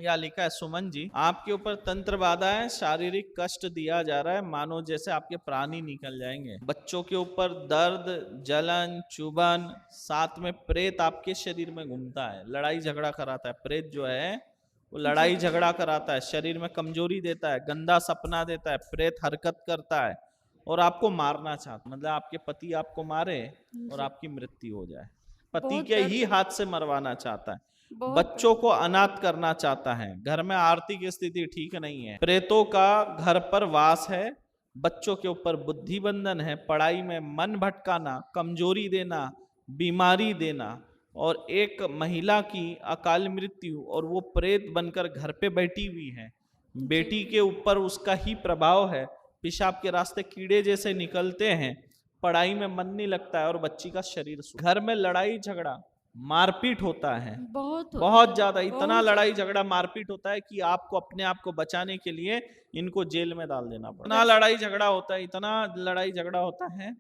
या लिखा है, सुमन जी आपके ऊपर तंत्र बाधा है, शारीरिक कष्ट दिया जा रहा है, मानो जैसे आपके प्राण ही निकल जाएंगे। बच्चों के ऊपर दर्द, जलन, चुभन, साथ में प्रेत आपके शरीर में घूमता है, लड़ाई झगड़ा कराता है। प्रेत जो है वो जी लड़ाई झगड़ा कराता है, शरीर में कमजोरी देता है, गंदा सपना देता है, प्रेत हरकत करता है और आपको मारना चाहता, मतलब आपके पति आपको मारे और जी। आपकी मृत्यु हो जाए। पति बहुत के दर्द, ही हाथ से मरवाना चाहता है, बहुत बच्चों दर्द। को अनाथ करना चाहता है, घर में आर्थिक स्थिति ठीक नहीं है, प्रेतों का घर पर वास है, बच्चों के ऊपर बुद्धि बंधन है, पढ़ाई में मन भटकाना, कमजोरी देना, बीमारी देना, और एक महिला की अकाल मृत्यु और वो प्रेत बनकर घर पे बैठी हुई है, जी बेटी के ऊपर उसका ही प्रभाव है, पेशाब के रास्ते कीड़े जैसे निकलते हैं, पढ़ाई में मन नहीं लगता है और बच्ची का शरीर घर में लड़ाई झगड़ा मारपीट होता है, बहुत होता बहुत है, ज्यादा, इतना बहुत लड़ाई ज्यादा। झगड़ा मारपीट होता है कि आपको अपने आप को बचाने के लिए इनको जेल में डाल देना पड़ता है। इतना वैसे लड़ाई झगड़ा होता है, इतना लड़ाई झगड़ा होता है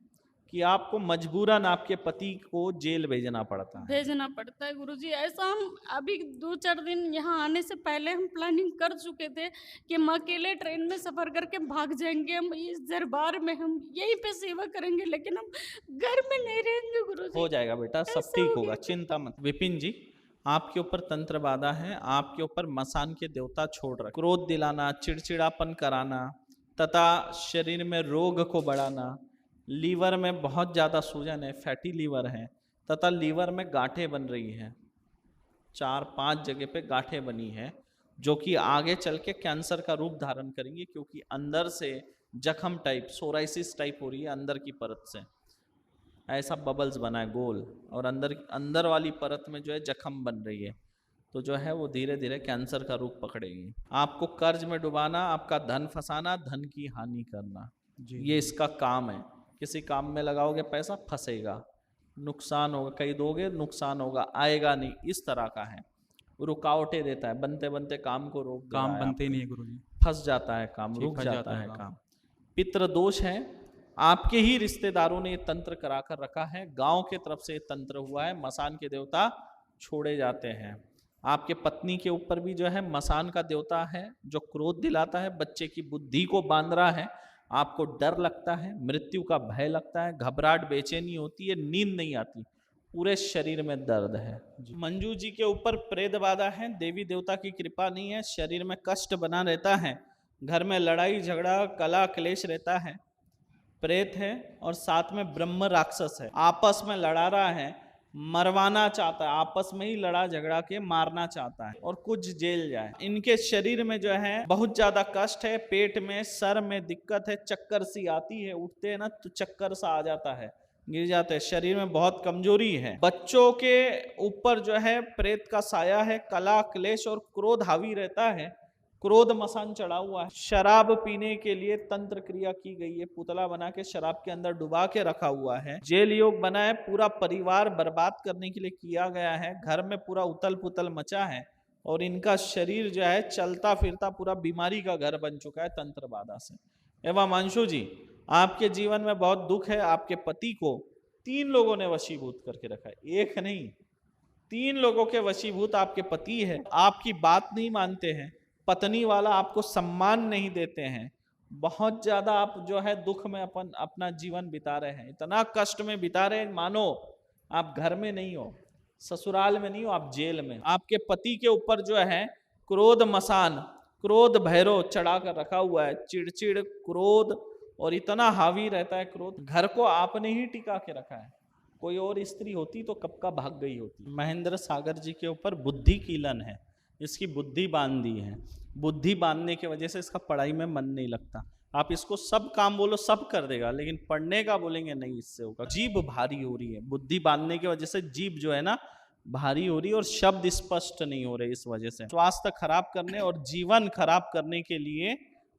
कि आपको मजबूरन आपके पति को जेल भेजना पड़ता है। भेजना पड़ता है गुरुजी। ऐसा हम अभी 2-4 दिन यहाँ आने से पहले हम प्लानिंग कर चुके थे कि हम अकेले ट्रेन में सफ़र करके भाग जाएँगे, हम इस दरबार में हम यहीं पे सेवा करेंगे, लेकिन हम घर में नहीं रहेंगे गुरुजी। हो जाएगा बेटा, सब ऐसा ठीक हो होगा, गया था। चिंता मत। विपिन जी आपके ऊपर तंत्र बाधा है, आपके ऊपर मसान के देवता छोड़ रहे, क्रोध दिलाना, चिड़चिड़ापन कराना तथा शरीर में रोग को बढ़ाना, लीवर में बहुत ज्यादा सूजन है, फैटी लीवर है तथा लीवर में गांठें बन रही है, 4-5 जगह पे गांठें बनी है जो कि आगे चल के कैंसर का रूप धारण करेंगी, क्योंकि अंदर से जख्म टाइप, सोराइसिस टाइप हो रही है अंदर की परत से, ऐसा बबल्स बना है गोल, और अंदर अंदर वाली परत में जो है जख्म बन रही है, तो जो है वो धीरे धीरे कैंसर का रूप पकड़ेगी। आपको कर्ज में डुबाना, आपका धन फंसाना, धन की हानि करना, जी ये इसका काम है। किसी काम में लगाओगे पैसा फंसेगा, नुकसान होगा, कहीं दोगे नुकसान होगा, आएगा नहीं, इस तरह का है। रुकावटें देता है, बनते बनते काम को रोक दे रहा काम है बनते ही आपके, नहीं है गुरुजी। फंस जाता है काम, जी, रुक फंस जाता जाता है है काम। काम। पितृ दोष है, आपके ही रिश्तेदारों ने ये तंत्र कराकर रखा है, गांव के तरफ से ये तंत्र हुआ है, मसान के देवता छोड़े जाते हैं। आपके पत्नी के ऊपर भी जो है मसान का देवता है जो क्रोध दिलाता है, बच्चे की बुद्धि को बांध रहा है, आपको डर लगता है, मृत्यु का भय लगता है, घबराहट, बेचैनी होती है, नींद नहीं आती, पूरे शरीर में दर्द है। मंजू जी के ऊपर प्रेत बाधा है, देवी देवता की कृपा नहीं है, शरीर में कष्ट बना रहता है, घर में लड़ाई झगड़ा कला क्लेश रहता है, प्रेत है और साथ में ब्रह्म राक्षस है, आपस में लड़ा रहा है, मरवाना चाहता है, आपस में ही लड़ा झगड़ा के मारना चाहता है और कुछ जेल जाए। इनके शरीर में जो है बहुत ज्यादा कष्ट है, पेट में, सर में दिक्कत है, चक्कर सी आती है, उठते हैं ना तो चक्कर सा आ जाता है, गिर जाते हैं, शरीर में बहुत कमजोरी है। बच्चों के ऊपर जो है प्रेत का साया है, कला क्लेश और क्रोध हावी रहता है, क्रोध मसान चढ़ा हुआ है। शराब पीने के लिए तंत्र क्रिया की गई है, पुतला बना के शराब के अंदर डुबा के रखा हुआ है, जेल योग बना है, पूरा परिवार बर्बाद करने के लिए किया गया है, घर में पूरा उतल पुतल मचा है और इनका शरीर जो है चलता फिरता पूरा बीमारी का घर बन चुका है तंत्र बाधा से। एवं अंशु जी आपके जीवन में बहुत दुख है, आपके पति को 3 लोगों ने वशीभूत करके रखा है, एक नहीं 3 लोगों के वशीभूत आपके पति है, आपकी बात नहीं मानते हैं, पत्नी वाला आपको सम्मान नहीं देते हैं, बहुत ज्यादा आप जो है दुख में अपना जीवन बिता रहे हैं, इतना कष्ट में बिता रहे हैं, मानो आप घर में नहीं हो, ससुराल में नहीं हो, आप जेल में। आपके पति के ऊपर जो है क्रोध मसान, क्रोध भैरव चढ़ा कर रखा हुआ है, चिड़चिड़ क्रोध और इतना हावी रहता है क्रोध, घर को आपने ही टिका के रखा है, कोई और स्त्री होती तो कब का भाग गई होती। महेंद्र सागर जी के ऊपर बुद्धि कीलन है, इसकी बुद्धि बांध दी है, बुद्धि बांधने की वजह से इसका पढ़ाई में मन नहीं लगता, आप इसको सब काम बोलो सब कर देगा, लेकिन पढ़ने का बोलेंगे नहीं, इससे होगा। जीभ भारी हो रही है, बुद्धि बांधने की वजह से जीभ जो है ना भारी हो रही है और शब्द स्पष्ट नहीं हो रहे, इस वजह से स्वास्थ्य खराब करने और जीवन खराब करने के लिए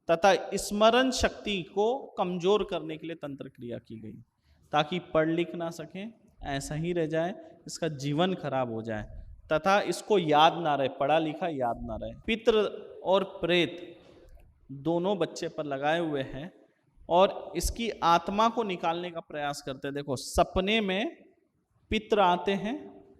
तथा स्मरण शक्ति को कमजोर करने के लिए तंत्र क्रिया की गई, ताकि पढ़ लिख ना सके, ऐसा ही रह जाए, इसका जीवन खराब हो जाए तथा इसको याद ना रहे, पढ़ा लिखा याद ना रहे। पितृ और प्रेत दोनों बच्चे पर लगाए हुए हैं और इसकी आत्मा को निकालने का प्रयास करते हैं। देखो सपने में पितृ आते हैं,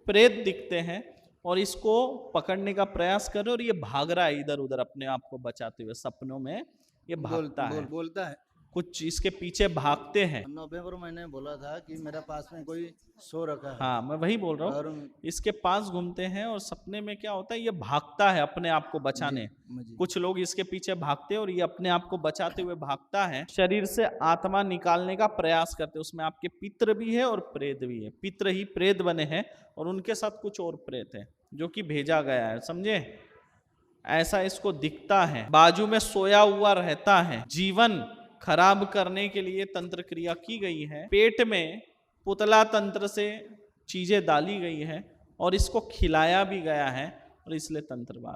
प्रेत दिखते हैं और इसको पकड़ने का प्रयास कर रहे हो और ये भाग रहा है इधर उधर अपने आप को बचाते हुए, सपनों में ये भागता है, बोलता है। कुछ इसके पीछे भागते हैं। नवंबर मैंने बोला था कि मेरा पास में कोई सो रखा है। हाँ, मैं वही बोल रहा हूँ, और इसके पास घूमते हैं और सपने में क्या होता है, ये भागता है अपने आप को बचाने। जी। कुछ लोग इसके पीछे भागते हैं और ये अपने आप को बचाते हुए भागता है, शरीर से आत्मा निकालने का प्रयास करते हैं। उसमें आपके पितृ भी है और प्रेत भी है। पितृ ही प्रेत बने हैं और उनके साथ कुछ और प्रेत है जो कि भेजा गया है, समझे? ऐसा इसको दिखता है, बाजू में सोया हुआ रहता है। जीवन खराब करने के लिए तंत्र क्रिया की गई है, पेट में पुतला तंत्र से चीजें डाली गई है और इसको खिलाया भी गया है और इसलिए तंत्रवाद